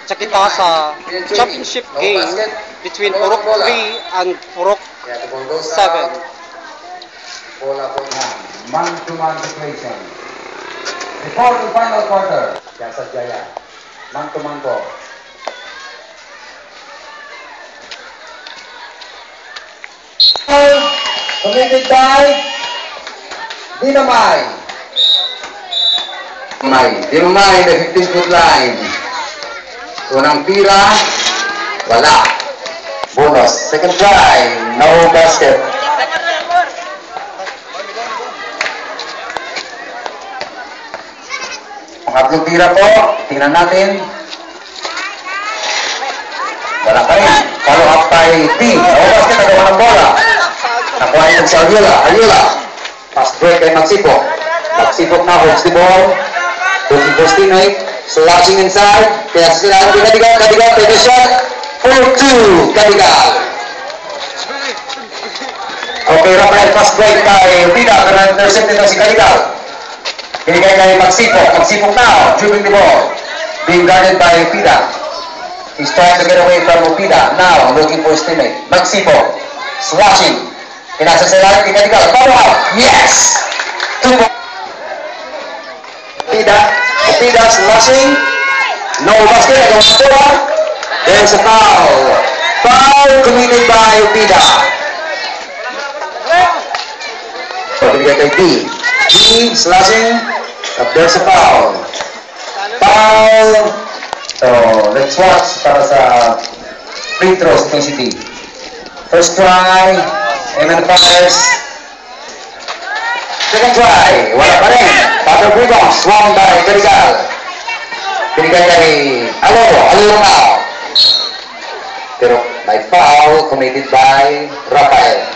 Sa kita sa championship game between Purok 3 and Purok 7. Bola po na man-to-man situation. Before the final quarter, Jasa Jaya, man-to-man po. Committed by Dinamay. Dinamay, the 15-foot line. Unang tira, wala. Bonus. Second try, no basket. Pangatlong tira po, tingnan natin. Wala pa rin. Follow up by T. No basket, nagawa ng bola. Nakuha yun si Ayula. Pass break kay Magsipok. Magsipok na, holds the ball. Looking for teammate. Slashing inside. Kaya sila ang Kadigal. Take a shot. 4-2. Kadigal. Okay, Rafael, pass break kay Pida. Pero intercept nito si Kadigal. Binigay kay Magsipok. Magsipok now. Dribbling the ball. Being guarded by Pida. He's trying to get away from Pida. Now, looking for his teammate. Magsipok. Slashing. Pinasa sa lahat ni Kadigal. Follow up. Yes! 2 points. Pida slashing. No basket. There's a foul. Foul committed by Pida. Pabigay kay D. D slashing. There's a foul. Foul. So, let's watch para sa free throws itong si D. First try. Amen fires. Second try. Wala pa rin. Patrick rebound. Swung by Kadigal. Binigay kay Aloro now. Pero by foul committed by Rafael.